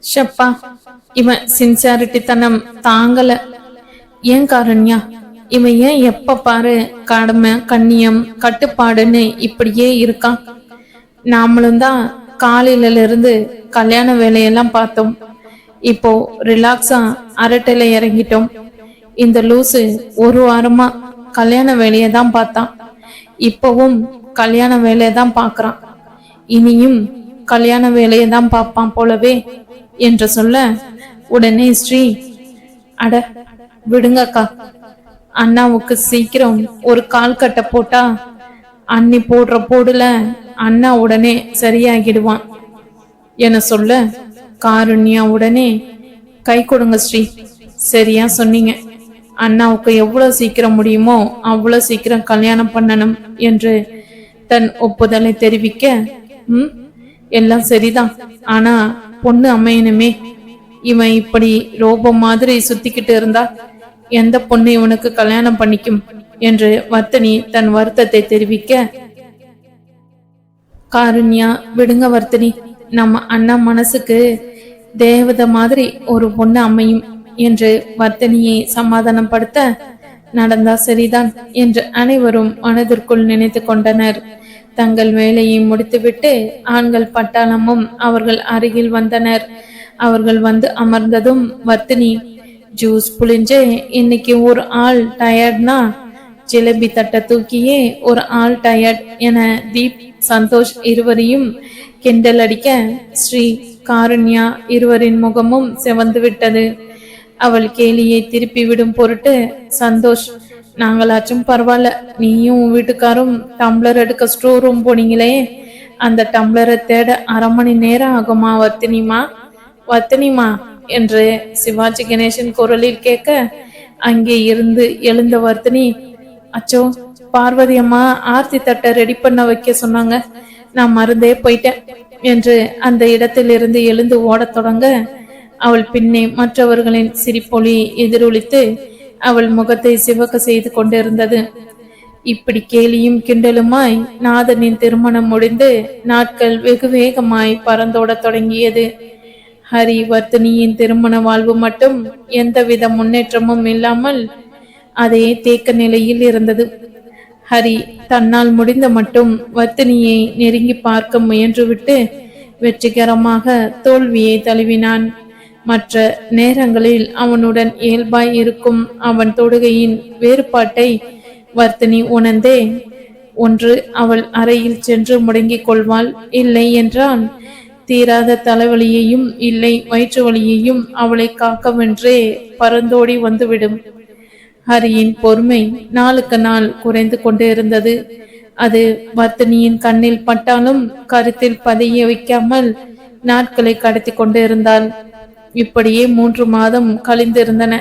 ஷப்பா, இவன் சின்சியாரிட்டி தனம் தாங்கல. ஏன் காரண்யா, இவன் ஏன் எப்ப பாரு கடமை கண்ணியம் கட்டுப்பாடுன்னு இப்படியே இருக்கான்? நாமளும் தான் காலையில இருந்து கல்யாண வேலையெல்லாம் பார்த்தோம். இப்போ ரிலாக்ஸா அரட்டையில இறங்கிட்டோம். இந்த லூசு ஒரு வாரமா கல்யாண வேலையை தான் பார்த்தான். இப்பவும் கல்யாண வேலையை தான் பார்க்கறான். இனியும் கல்யாண வேலையை தான் பார்ப்பான் போலவே என்று சொல்ல, உடனே ஸ்ரீ, அட விடுங்கக்கா, அண்ணாவுக்கு சீக்கிரம் ஒரு கால் கட்டை போட்டா அண்ணி போடுற போடுல அண்ணா உடனே சரியாகிடுவான் என சொல்ல, காருண்யா உடனே கை கொடுங்க ஸ்ரீ, சரியா சொன்னீங்க. அண்ணாவுக்கு எவ்வளவு சீக்கிரம் முடியுமோ அவ்வளவு சீக்கிரம் கல்யாணம் பண்ணணும் என்று தன் ஒப்புதலை தெரிவிக்க, எல்லாம் சரிதான், ஆனா பொண்ணு அமையணுமே. இவன் இப்படி ரோபம் மாதிரி சுத்திக்கிட்டு இருந்தா எந்த பொண்ணு இவனுக்கு கல்யாணம் பண்ணிக்கும் என்று வர்த்தனி தன் வருத்தத்தை தெரிவிக்க, காருண்யா விடுங்க வர்த்தனி, நம்ம அண்ணா மனசுக்கு தேவதை மாதிரி ஒரு பொண்ணு அமையும் என்று வர்த்தனியை சமாதானப்படுத்த, நடந்தா சரிதான் என்று அனைவரும் மனதிற்குள் நினைத்து கொண்டனர். தங்கள் வேலையை முடித்துவிட்டு ஆண்கள் பட்டாளமும் அவர்கள் அருகில் வந்தனர். அவர்கள் வந்து அமர்ந்ததும் வர்த்தினி, ஜூஸ் புளிஞ்சு இன்னைக்கு ஒரு ஆள் டயர்ட்னா ஜிலேபி தட்டை தூக்கியே ஒரு ஆள் டயர்ட் என தீப் சந்தோஷ் இருவரையும் கிண்டல் அடிக்க, ஸ்ரீ காருண்யா இருவரின் முகமும் செவந்து விட்டது. அவள் கேலியை திருப்பி விடும் பொருட்டு சந்தோஷ், நாங்களாச்சும் பரவாயில்ல, நீயும் உன் வீட்டுக்காரும் டம்ளர் எடுக்க ஸ்டோர் ரூம் போனீங்களே, அந்த டம்ளரை தேட 1/2 மணி நேரம் ஆகுமா வர்த்தினிமா என்று சிவாஜி கணேசன் குரலில் கேட்க, அங்கே இருந்து எழுந்த வர்த்தினி, அச்சோ பார்வதி அம்மா ஆர்த்தி தட்டை ரெடி பண்ண வைக்க சொன்னாங்க, நான் மறந்தே போயிட்டேன் என்று அந்த இடத்திலிருந்து எழுந்து ஓடத் தொடங்க, அவள் பின்னே மற்றவர்களின் சிரிப்பொலி எதிரொலித்து அவள் முகத்தை சிவக்க செய்து கொண்டிருந்தது. இப்படி கேலியும் கிண்டலுமாய் நாதனின் திருமணம் முடிந்து நாட்கள் வெகு வேகமாய் பறந்தோட தொடங்கியது. ஹரி வர்த்தினியின் திருமண வாழ்வு மட்டும் எந்தவித முன்னேற்றமும் இல்லாமல் அதே தேக்க நிலையில் இருந்தது. ஹரி தன்னால் முடிந்த மட்டும் வர்த்தினியை நெருங்கி பார்க்க முயன்றுவிட்டு வெற்றிகரமாக தோல்வியை தழுவினான். மற்ற நேரங்களில் அவனுடன் இயல்பாய் இருக்கும் அவன் தொடுகையின் வேறுபாட்டை வர்த்தினி உணர்ந்தே, ஒன்று அவள் அறையில் சென்று முடங்கிக் கொள்வாள், இல்லை என்றால் தீராத தலைவலியையும் இல்லை வயிற்று வலியையும் அவளை காக்கவென்றே பறந்தோடி வந்துவிடும். ஹரியின் பொறுமை நாளுக்கு நாள் குறைந்து கொண்டே இருந்தது. அது வர்த்தினியின் கண்ணில் பட்டாலும் கருத்தில் பதிய வைக்காமல் நாட்களை கடத்தி கொண்டு இருந்தாள். இப்படியே 3 மாதம் கழிந்திருந்தன.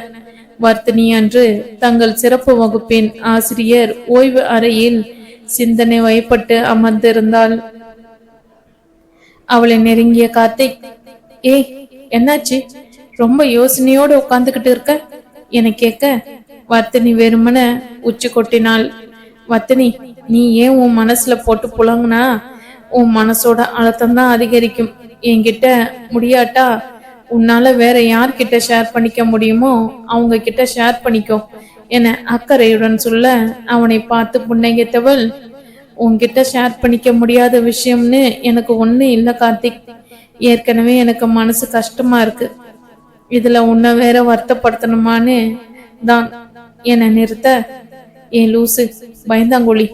வர்த்தினி அன்று தங்கள் சிறப்பு வகுப்பின் ஆசிரியர் ஓய்வு அறையில் சிந்தனை வயப்பட்டு அமர்ந்திருந்தாள். அவளை நெருங்கிய கார்த்திக், ஏய் என்னாச்சு, ரொம்ப யோசனையோடு உட்கார்ந்துகிட்டு இருக்க என கேட்க, வர்த்தினி வெறுமன உச்சி கொட்டினாள். வர்த்தினி, நீ ஏன் உன் மனசுல போட்டு புலங்குனா உன் மனசோட அழுத்தம் தான் அதிகரிக்கும். என்கிட்ட முடியாட்டா உன்னால வேற யார்கிட்ட ஷேர் பண்ணிக்க முடியுமோ அவங்க கிட்ட ஷேர் பண்ணிக்கோ என அக்கறையுடன் சொல்ல, அவனை பார்த்து புன்னகைத்தவள், உன்கிட்ட ஷேர் பண்ணிக்க முடியாத விஷயம்னு எனக்கு ஒண்ணு இல்லை கார்த்திக். ஏற்கனவே எனக்கு மனசு கஷ்டமா இருக்கு, இதுல உன்னை வேற வருத்தப்படுத்தணுமான்னு தான் என நிறுத்த, ஏன் லூசு பயந்தாங்கொழி,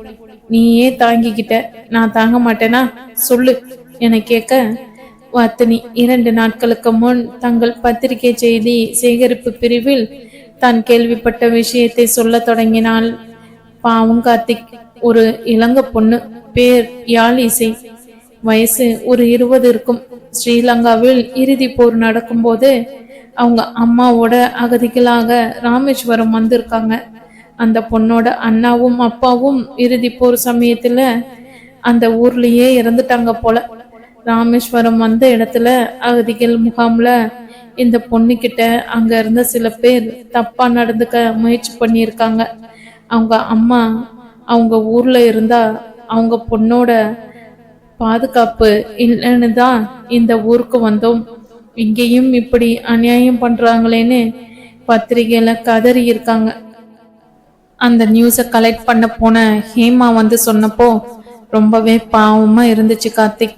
நீயே தாங்கிக்கிட்ட, நான் தாங்க மாட்டேனா சொல்லு என கேட்க, வர்த்தினி 2 நாட்களுக்கு முன் தங்கள் பத்திரிகை செய்தி சேகரிப்பு பிரிவில் தான் கேள்விப்பட்ட விஷயத்தை சொல்ல தொடங்கினாள். பாவம் கார்த்திக், ஒரு இளங்க பொண்ணு, பேர் யாழிசை, வயசு ஒரு 20 இருக்கும். ஸ்ரீலங்காவில் இறுதி போர் நடக்கும்போது அவங்க அம்மாவோட அகதிகளாக ராமேஸ்வரம் வந்திருக்காங்க. அந்த பொண்ணோட அண்ணாவும் அப்பாவும் இறுதி போர் சமயத்துல அந்த ஊர்லயே இறந்துட்டாங்க போல. ராமேஸ்வரம் வந்த இடத்துல அகதிகள் முகாம்ல இந்த பொண்ணுகிட்ட அங்க இருந்த சில பேர் தப்பா நடந்துக்க முயற்சி பண்ணியிருக்காங்க. அவங்க அம்மா அவங்க ஊர்ல இருந்தா அவங்க பொண்ணோட பாதுகாப்பு இல்லைன்னு தான் இந்த ஊருக்கு வந்தோம் இங்கேயும் இப்படி அநியாயம் பண்றாங்களேன்னு பத்திரிகையில கதறி இருக்காங்க. அந்த நியூஸை கலெக்ட் பண்ண போன ஹேமா வந்து சொன்னப்போ ரொம்பவே பாவமா இருந்துச்சு கார்த்திக்.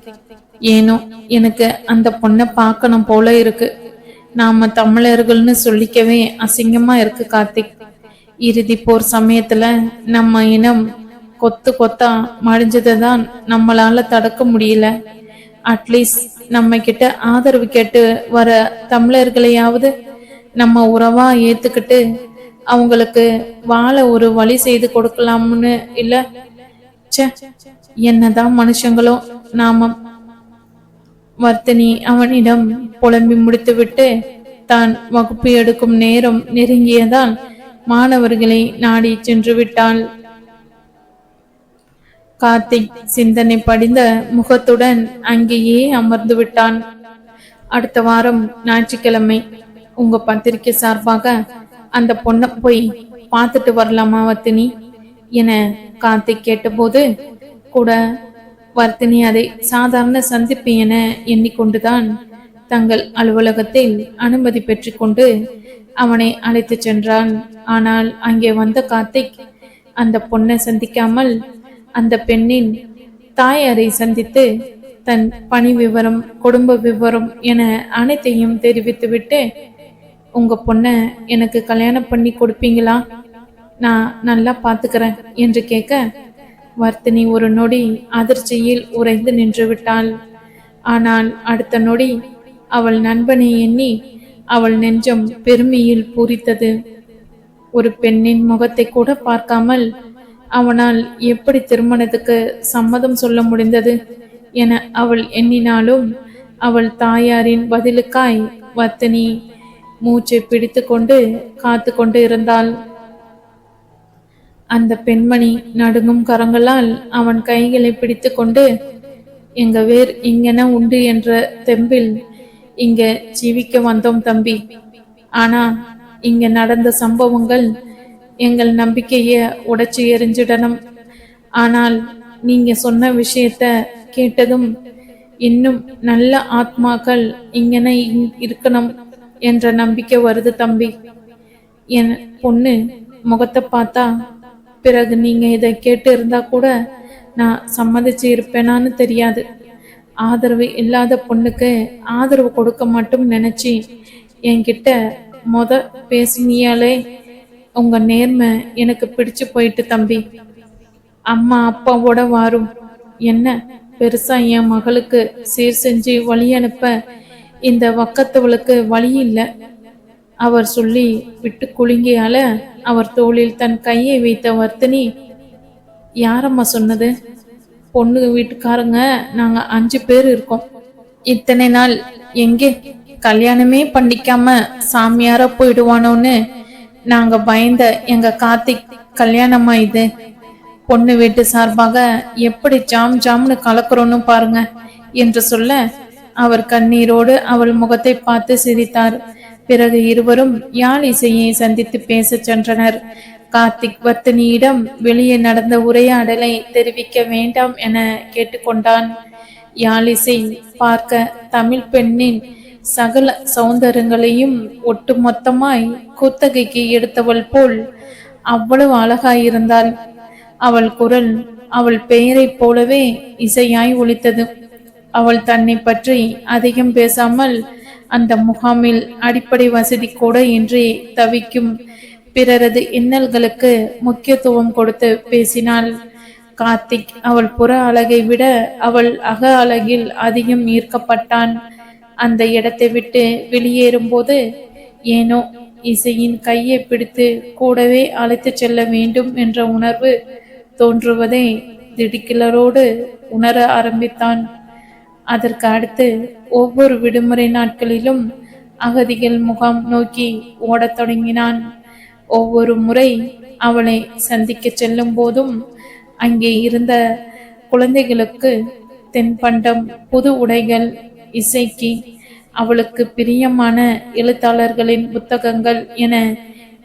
ஏனோ எனக்கு அந்த பொண்ணை பார்க்கணும் போல இருக்கு. நாம தமிழர்கள்னு சொல்லிக்கவே அசிங்கமா இருக்கு கார்த்திக். இறுதி போர் சமயத்துல நம்ம இனம் கொத்து கொத்தா மடிஞ்சதான் நம்மளால தடுக்க முடியல. அட்லீஸ்ட் நம்ம கிட்ட ஆதரவு கேட்டு வர தமிழர்களையாவது நம்ம உறவா ஏத்துக்கிட்டு அவங்களுக்கு வாழ ஒரு வழி செய்து கொடுக்கலாம்னு இல்ல. ச்சே, என்னதான் மனுஷங்களோ நாம. வர்த்தினி அவனிடம் புலம்பி முடித்துவிட்டு தான் வகுப்பு எடுக்கும் நேரம் நெருங்கியதால் மாணவர்களை நாடி சென்று விட்டாள். கார்த்திக் சிந்தனை படிந்த முகத்துடன் அங்கேயே அமர்ந்து விட்டான். அடுத்த வாரம் ஞாயிற்றுக்கிழமை உங்க பத்திரிகை சார்பாக அந்த பொண்ணை போய் பார்த்துட்டு வரலாமா வர்த்தினி என கார்த்திக் கேட்டபோது கூட வர்த்தினி அதை சாதாரண சந்திப்பு என எண்ணிக்கொண்டுதான் தங்கள் அலுவலகத்தில் அனுமதி பெற்றுக்கொண்டு அவனை அழைத்து சென்றான். ஆனால் அங்கே வந்த கார்த்திக் அந்த பொண்ணை சந்திக்காமல் அந்த பெண்ணின் தாயாரை சந்தித்து தன் பணி விவரம், குடும்ப விவரம் என அனைத்தையும் தெரிவித்துவிட்டு, உங்க பொண்ணை எனக்கு கல்யாணம் பண்ணி கொடுப்பீங்களா, நான் நல்லா பாத்துக்கிறேன் என்று கேட்க வர்த்தினி ஒரு நொடி அதிர்ச்சியில் உறைந்து நின்று விட்டாள். ஆனால் அடுத்த நொடி அவள் நண்பனை எண்ணி அவள் நெஞ்சம் பெருமையில் பூரித்தது. ஒரு பெண்ணின் முகத்தை கூட பார்க்காமல் அவனால் எப்படி திருமணத்துக்கு சம்மதம் சொல்ல முடிந்தது என அவள் எண்ணினாலும் அவள் தாயாரின் பதிலுக்காய் வர்த்தினி மூச்சை பிடித்து கொண்டு காத்து கொண்டு இருந்தாள். அந்த பெண்மணி நடுங்கும் கரங்களால் அவன் கைகளை பிடித்து கொண்டு, எங்க வேர் இங்கென உண்டு என்ற தெம்பில் இங்க ஜீவிக்க வந்தோம் தம்பி. ஆனா இங்க நடந்த சம்பவங்கள் எங்கள் நம்பிக்கைய உடைச்சு எரிஞ்சிடணும். ஆனால் நீங்க சொன்ன விஷயத்த கேட்டதும் இன்னும் நல்ல ஆத்மாக்கள் இங்கன இருக்கணும் என்ற நம்பிக்கை வருது தம்பி. என் பொண்ணு முகத்தை பார்த்தா பிறகு நீங்க இதை கேட்டு இருந்தா கூட நான் சம்மதிச்சு இருப்பேனான்னு தெரியாது. ஆதரவு இல்லாத பொண்ணுக்கு ஆதரவு கொடுக்க மட்டும் நினைச்சி என்கிட்ட பேசினியாலே உங்க நேர்மை எனக்கு பிடிச்சு போயிட்டு தம்பி. அம்மா அப்பாவோட வாரும் என்ன பெருசா என் மகளுக்கு சீர் செஞ்சு வழி அனுப்ப இந்த வக்கத்தவளுக்கு வழி இல்லை. அவர் சொல்லி விட்டு குலுங்கியால அவர் தோளில் தன் கையை வைத்த வர்த்தினி, யாரம்மா சொன்னது? பொண்ணு வீட்டுக்காரங்க நாங்க 5 பேர் இருக்கோம். இத்தனை நாள் எங்கே கல்யாணமே பண்ணிக்காம சாமியாரா போயிடுவானோன்னு நாங்க பயந்த எங்க கார்த்திக் கல்யாணமா இது? பொண்ணு வீட்டு சார்பாக எப்படி ஜாம் ஜாம்னு கலக்குறோன்னு பாருங்க என்று சொல்ல அவர் கண்ணீரோடு அவள் முகத்தை பார்த்து சிரித்தார். பிறகு இருவரும் யாழ் இசையை சந்தித்து பேச சென்றனர். கார்த்திக் வர்த்தினியிடம் வெளியே நடந்த உரையாடலை தெரிவிக்க வேண்டாம் என கேட்டுக்கொண்டான். யாழ் இசை பார்க்க தமிழ் பெண்ணின் சகல சௌந்தரங்களையும் ஒட்டு மொத்தமாய் குத்தகைக்கு எடுத்தவள் போல் அவ்வளவு அழகாயிருந்தாள். அவள் குரல் அவள் பெயரைப் போலவே இசையாய் ஒலித்தது. அவள் தன்னை பற்றி அதிகம் பேசாமல் அந்த முகாமில் அடிப்படை வசதி கூட இன்றி தவிக்கும் பிறரது இன்னல்களுக்கு முக்கியத்துவம் கொடுத்து பேசினாள். கார்த்திக் அவள் புற அழகை விட அவள் அக அழகில் அதிகம் ஈர்க்கப்பட்டான். அந்த இடத்தை விட்டு வெளியேறும் போது ஏனோ இசையின் கையை பிடித்து கூடவே அழைத்து செல்ல வேண்டும் என்ற உணர்வு தோன்றுவதை திடுக்கிலரோடு உணர ஆரம்பித்தான். அதற்கு அடுத்து ஒவ்வொரு விடுமுறை நாட்களிலும் அகதிகள் முகாம் நோக்கி ஓடத் தொடங்கினான். ஒவ்வொரு முறை அவளை சந்திக்க செல்லும் போதும் அங்கே இருந்த குழந்தைகளுக்கு தென்பண்டம், புது உடைகள், இசைக்கு அவளுக்கு பிரியமான எழுத்தாளர்களின் புத்தகங்கள் என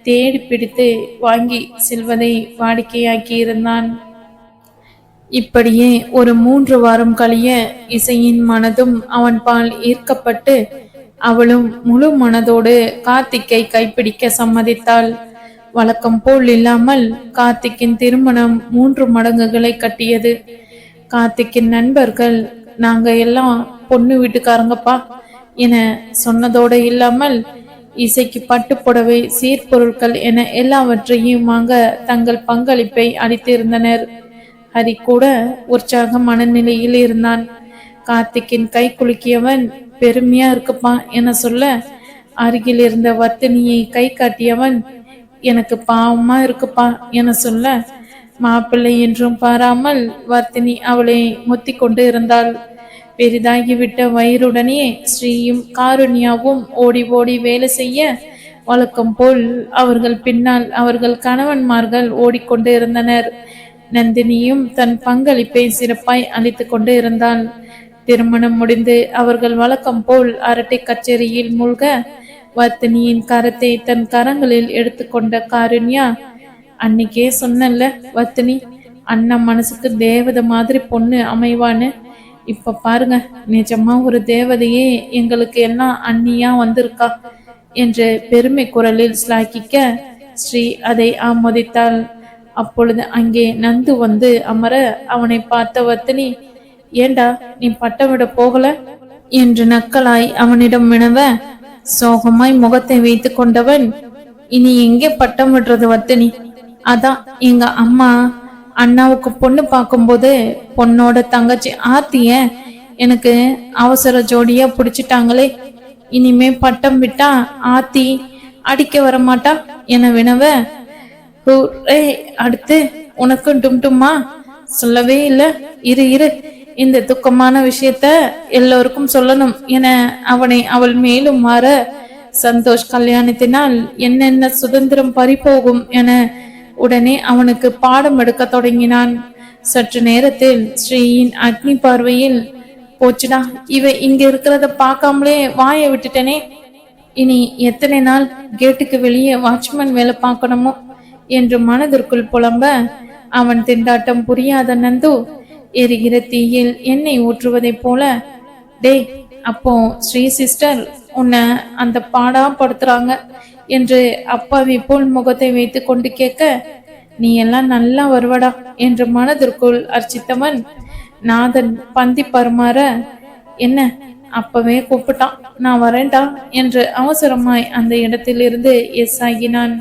தேடி பிடித்து வாங்கி செல்வதை வாடிக்கையாக்கி இருந்தான். இப்படியே ஒரு 3 வாரம் கழிய இசையின் மனதும் அவன் பால் ஈர்க்கப்பட்டு அவளும் முழு மனதோடு கார்த்திக்கை கைப்பிடிக்க சம்மதித்தாள். வழக்கம் போல் இல்லாமல் கார்த்திக்கின் திருமணம் 3 மடங்குகளை கட்டியது. கார்த்திக்கின் நண்பர்கள் நாங்க எல்லாம் பொண்ணு வீட்டுக்காரங்கப்பா என சொன்னதோடு இல்லாமல் இசைக்கு பட்டுப்புடவை, சீர்பொருட்கள் என எல்லாவற்றையும் வாங்க தங்கள் பங்களிப்பை அளித்திருந்தனர். ஹரி கூட உற்சாக மனநிலையில் இருந்தான். கார்த்திக்கின் கை குலுக்கியவன் பெருமையா இருக்குப்பா என சொல்ல, அருகில் இருந்த வர்த்தினியை கை காட்டியவன் எனக்கு பாவமா இருக்குப்பா என சொல்ல, மாப்பிள்ளை என்றும் பாராமல் வர்த்தினி அவளை முத்தி கொண்டு இருந்தாள். பெரிதாகிவிட்ட வயிறுடனே ஸ்ரீயும் காருண்யாவும் ஓடி ஓடி வேலை செய்ய, வழக்கம் போல் அவர்கள் பின்னால் அவர்கள் கணவன்மார்கள் ஓடிக்கொண்டு இருந்தனர். நந்தினியும் தன் பங்களிப்பை சிறப்பாய் அளித்து கொண்டு இருந்தாள். திருமணம் முடிந்து அவர்கள் வழக்கம் போல் அரட்டை கச்சேரியில் மூழ்க, வர்த்தினியின் கரத்தை தன் கரங்களில் எடுத்துக்கொண்ட காருண்யா, அன்னைக்கே சொன்னல வர்த்தினி, அண்ணன் மனசுக்கு தேவதை மாதிரி பொண்ணு அமைவான்னு, இப்ப பாருங்க நிஜமா ஒரு தேவதையே எங்களுக்கு எல்லாம் அண்ணியா வந்திருக்கா என்று பெருமை குரலில் ஸ்லாக்கிக்க ஸ்ரீ அதை ஆமோதித்தாள். அப்பொழுது அங்கே நந்து வந்து அமர அவனை பார்த்த வர்த்தினி, ஏண்டா நீ பட்டம் விட போகல என்று நக்கலாய் அவனிடம் வினவ, சோகமாய் முகத்தை வைத்து கொண்டவன், இனி எங்கே பட்டம் விடுறது வர்த்தினி, அதான் எங்க அம்மா அண்ணாவுக்கு பொண்ணு பார்க்கும்போது பொண்ணோட தங்கச்சி ஆர்த்திய எனக்கு அவசர ஜோடியா பிடிச்சிட்டாங்களே, இனிமே பட்டம் விட்டா ஆர்த்தி அடிக்க வரமாட்டா என வினவ, அடுத்து உனக்கு டும்டுமா சொல்லவே இல்ல, இரு இரு இந்த துக்கமான விஷயத்த எல்லோருக்கும் சொல்லணும் என அவனை அவள் மேலும் மாற, சந்தோஷ் கல்யாணத்தினால் என்னென்ன சுதந்திரம் பறிபோகும் என உடனே அவனுக்கு பாடம் எடுக்க தொடங்கினான். சற்று நேரத்தில் ஸ்ரீயின் அக்னி பார்வையில், போச்சுடா இவ இங்க இருக்கிறத பார்க்காமலே வாயை விட்டுட்டனே, இனி எத்தனை நாள் கேட்டுக்கு வெளியே வாட்ச்மேன் வேலை பார்க்கணுமோ என்று மனதிற்குள் புலம்ப, அவன் திண்டாட்டம் புரியாத நந்து எரிகிற தீயில் எண்ணெய் ஊற்றுவதைப் போல, டே அப்போ ஸ்ரீ சிஸ்டர் உன்னை அந்த பாடா படுத்துறாங்க என்று அப்பாவி போல் முகத்தை வைத்து கொண்டு கேட்க, நீ எல்லாம் நல்லா வருவடா என்று மனதிற்குள் அர்ச்சித்தவன் நாதன் பந்தி பருமாற, என்ன அப்பவே கூப்பிட்டான் நான் வரேன்டா என்று அவசரமாய் அந்த இடத்திலிருந்து எஸ் ஆகினான்.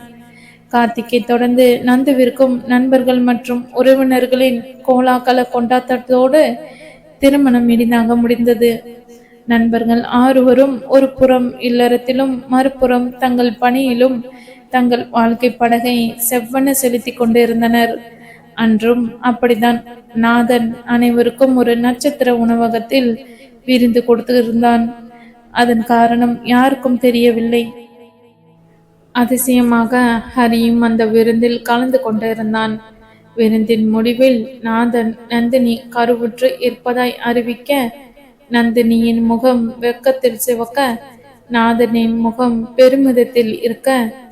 கார்த்திகை தொடர்ந்து நந்துவிற்கும் நண்பர்கள் மற்றும் உறவினர்களின் கோலாகல கொண்டாட்டத்தோடு திருமணம் இனிதாக முடிந்தது. நண்பர்கள் 6வரும் ஒரு புறம் இல்லறத்திலும் மறுபுறம் தங்கள் பணியிலும் தங்கள் வாழ்க்கை படகை செவ்வன செலுத்தி கொண்டிருந்தனர். அன்றும் அப்படித்தான். நாதன் அனைவருக்கும் ஒரு நட்சத்திர உணவகத்தில் விருந்து கொடுத்திருந்தான். அதன் காரணம் யாருக்கும் தெரியவில்லை. அதிசயமாக ஹரியும் அந்த விருந்தில் கலந்து கொண்டிருந்தான். விருந்தின் முடிவில் நாதன் நந்தினி கருவுற்று இருப்பதாய் அறிவிக்க, நந்தினியின் முகம் வெக்கத்தில் சிவக்க, நாதனின் முகம் பெருமிதத்தில் இருக்க,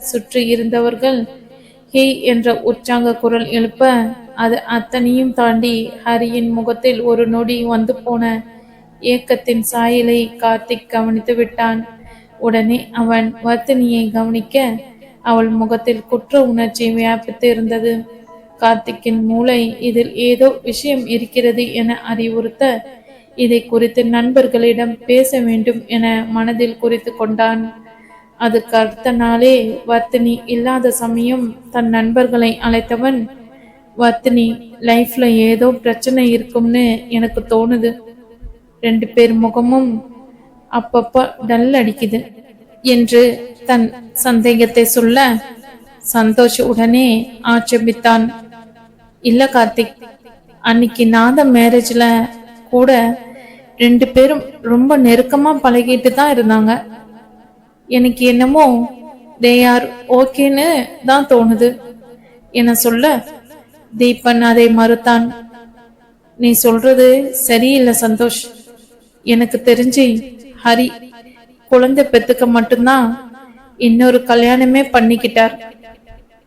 சுற்றி இருந்தவர்கள் ஹே என்ற உற்சாக குரல் எழுப்ப, அது அத்தனையும் தாண்டி ஹரியின் முகத்தில் ஒரு நொடி வந்து போன ஏக்கத்தின் சாயலை கார்த்திக் கவனித்து விட்டான். உடனே அவன் வர்த்தினியை கவனிக்க, அவள் முகத்தில் குற்ற உணர்ச்சி வியாபித்து இருந்தது. கார்த்திக்கின் மூளை இதில் ஏதோ விஷயம் இருக்கிறது என அறிவுறுத்த, இதை குறித்து நண்பர்களிடம் பேச வேண்டும் என மனதில் குறித்து கொண்டான். அதுக்கு அடுத்த நாளே வர்த்தினி இல்லாத சமயம் தன் நண்பர்களை அழைத்தவன், வர்த்தினி லைஃப்ல ஏதோ பிரச்சனை இருக்கும்னு எனக்கு தோணுது, 2 பேர் முகமும் அப்பப்ப டல் அடிக்குது என்று தன் சந்தேகத்தை சொல்ல, சந்தோஷ் உடனே ஆட்சேபித்தான். இல்ல கார்த்திக், அன்னைக்கு நாத மேரேஜ்ல கூட 2 பேரும் ரொம்ப நெருக்கமா பழகிட்டு தான் இருந்தாங்க. எனக்கு என்னமோ தே ஆர் ஓகேன்னு தான் தோணுது என சொல்ல, தீபன் அதை மறுத்தான். நீ சொல்றது சரியில்லை சந்தோஷ், எனக்கு தெரிஞ்சு ஹரி குழந்தை பெத்துக்க மட்டும்தான் இன்னொரு கல்யாணமே பண்ணிக்கிட்டார்.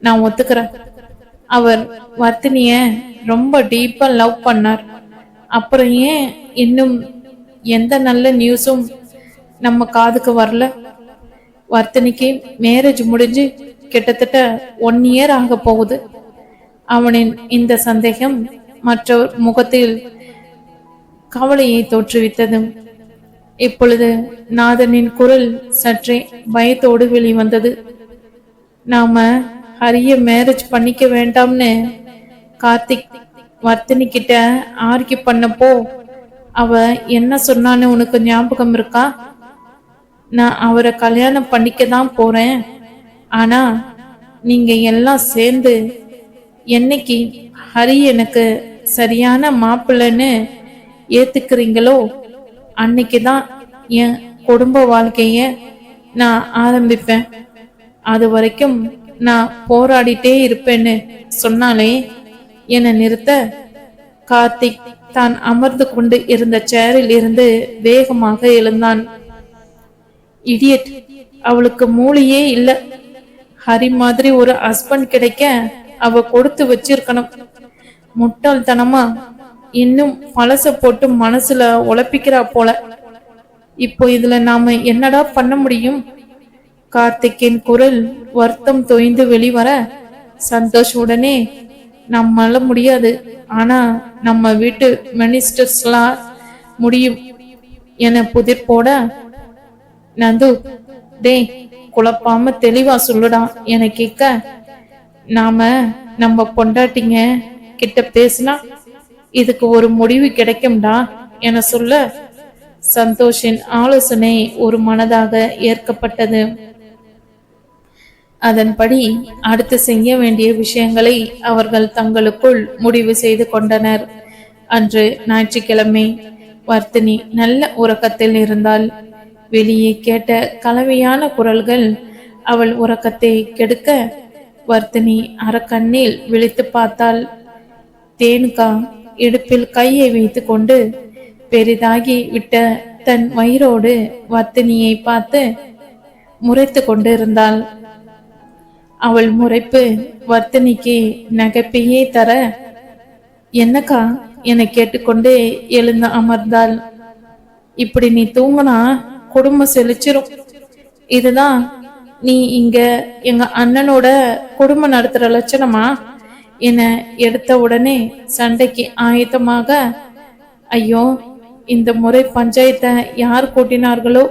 நான் ஒத்துக்கிறேன். அவர் வர்த்தினிய ரொம்ப டீப்பா லவ் பண்ணார். அப்புறம் ஏன் இன்னும் எந்த நல்ல நியூஸும் நம்ம காதுக்கு வரல. வர்த்தனிக்கு மேரேஜ் முடிஞ்சு கிட்டத்தட்ட 1 இயர் ஆக போகுது. அவனின் இந்த சந்தேகம் மற்றவர் முகத்தில் கவலையை தோற்றுவித்தது. இப்பொழுது நாதனின் குரல் சற்றே பயத்தோடு வெளிவந்தது. நாம ஹரிய மேரேஜ் பண்ணிக்க வேண்டாம்னு கார்த்திக் வர்த்தினி கிட்ட ஆர்கியூ பண்ணப்போ அவ என்ன சொன்னான்னு உனக்கு ஞாபகம் இருக்கா? நான் அவரை கல்யாணம் பண்ணிக்க தான் போறேன், ஆனா நீங்க எல்லாம் சேர்ந்து என்னைக்கு ஹரி எனக்கு சரியான மாப்பிள்ளைன்னு ஏத்துக்கிறீங்களோ அன்னைக்குதான் என் குடும்ப வாழ்க்கைய நான் ஆரம்பிப்பேன். அது வரைக்கும் நான் போராடிட்டே இருப்பேன்னு சொன்னாலே என்னை நிறுத்த கார்த்திக் தான் அமர்ந்து கொண்டு இருந்த சேரில் இருந்து வேகமாக எழுந்தான். இடியட், அவளுக்கு மூளையே இல்ல. ஹரி மாதிரி ஒரு ஹஸ்பண்ட் கிடைக்க அவ கொடுத்து வச்சிருக்கணும். முட்டாள்தனமா இன்னும் பழச போட்டு மனசுல உழப்பிக்கிறா போல. இப்போ இதுல நாம என்னடா பண்ண முடியும்? கார்த்திக்கின் குரல் வருத்தம் தோய்ந்து வெளிவர சந்தோஷ் உடனே நம்மால முடியாது, ஆனா நம்ம வீட்டு மினிஸ்டர்ஸ்லாம் முடியும் என புதிர் போட, நந்து டே குழப்பாம தெளிவா சொல்லுடா என கேட்க, நாம நம்ம பொண்டாட்டிங்க கிட்ட பேசினா இதுக்கு ஒரு முடிவு கிடைக்கும்டா என சொல்ல சந்தோஷின் ஆலோசனை ஒரு மனதாக ஏற்கப்பட்டது. அதன்படி அடுத்து செய்ய வேண்டிய விஷயங்களை அவர்கள் தங்களுக்குள் முடிவு செய்து கொண்டனர். அன்று ஞாயிற்றுக்கிழமை. வர்த்தினி நல்ல உறக்கத்தில் இருந்தால் வெளியே கேட்ட கலவையான குரல்கள் அவள் உறக்கத்தை கெடுக்க வர்த்தினி அறக்கண்ணில் விழித்து பார்த்தாள். தேனுகா இடுப்பில் கையை வைத்து கொண்டு பெரிதாகி விட்ட தன் வயிறோடு வர்த்தினியை பார்த்து முறைத்து கொண்டு இருந்தாள். அவள் முறைப்பு வர்த்தினிக்கு நகைப்பையே தர, என்னக்கா என கேட்டுக்கொண்டே எழுந்து அமர்ந்தாள். இப்படி நீ தூங்கினா குடும்பம் செழிச்சிரும். இதுதான் நீ இங்க எங்க அண்ணனோட குடும்பம் நடத்துற லட்சணமா என எடுத்த உடனே சண்டைக்கு ஆயத்தமாக, ஐயோ இந்த முறை பஞ்சாயத்தை யார் கூட்டினார்களோ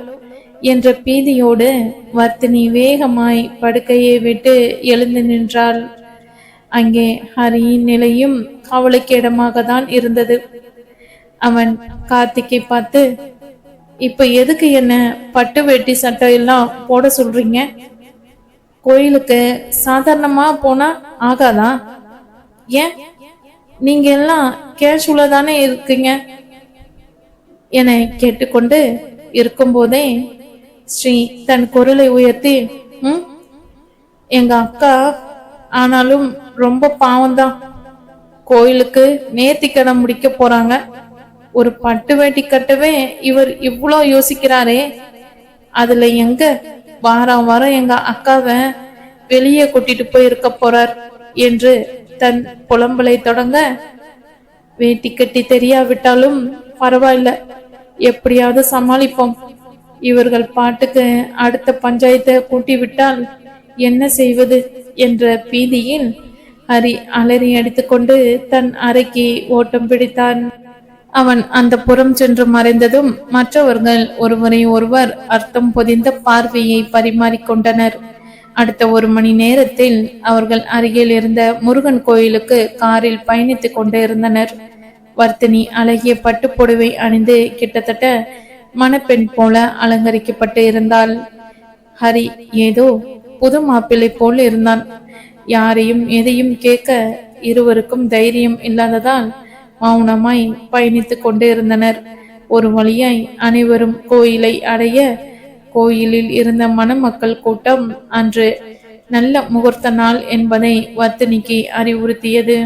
என்ற பீதியோடு வர்த்தினி வேகமாய் படுக்கையை விட்டு எழுந்து நின்றாள். அங்கே ஹரியின் நிலையும் கவலைக்கு இடமாக தான் இருந்தது. அவன் கார்த்திகை பார்த்து, இப்ப எதுக்கு என்ன பட்டு வேட்டி சட்டை எல்லாம் போட சொல்றீங்க? கோயிலுக்கு சாதாரணமா போனா ஆகாதா? ஏன் நீங்க எல்லாம் கேஷுவலா தானே இருக்கீங்க என கேட்டுக்கொண்டு இருக்கும்போதே ஸ்ரீ தன் குரலை உயர்த்தி, எங்க அக்கா ஆனாலும் ரொம்ப பாவம்தான். கோயிலுக்கு நேர்த்திக்கடன் முடிக்க போறாங்க. ஒரு பட்டு வேட்டி கட்டவே இவர் இவ்வளோ யோசிக்கிறாரே, அதுல எங்க வாரம் வாரம் எங்க அக்காவை வெளியே கூட்டிட்டு போய் இருக்க போறார் என்று தன் புலம்பலை தொடங்க, வேட்டி கட்டி தெரியாவிட்டாலும் பரவாயில்ல, எப்படியாவது சமாளிப்போம். இவர்கள் பாட்டுக்கு அடுத்த பஞ்சாயத்தை கூட்டி விட்டால் என்ன செய்வது என்ற பீதியில் ஹரி அலறி அடித்துக்கொண்டு தன் அறைக்கு ஓட்டம் பிடித்தான். அவன் அந்த புறம் சென்று மறைந்ததும் மற்றவர்கள் ஒருவரை ஒருவர் அர்த்தம் பொதிந்த பார்வையை பரிமாறிக்கொண்டனர். அடுத்த 1 மணி நேரத்தில் அவர்கள் அருகில் இருந்த முருகன் கோயிலுக்கு காரில் பயணித்துக் கொண்டு இருந்தனர். வர்த்தினி அழகிய பட்டுப்புடவை அணிந்து கிட்டத்தட்ட மணப்பெண் போல அலங்கரிக்கப்பட்டு இருந்தாள். ஹரி ஏதோ புது மாப்பிள்ளை போல் இருந்தான். யாரையும் எதையும் கேட்க இருவருக்கும் தைரியம் இல்லாததால் மௌனமாய் பயணித்துக் கொண்டு இருந்தனர். ஒரு வழியாய் அனைவரும் கோயிலை அடைய கோயிலில் இருந்த மணமக்கள் கூட்டம் அன்று நல்ல முகூர்த்த நாள் என்பதை வர்த்தினிக்கு அறிவுறுத்தியது.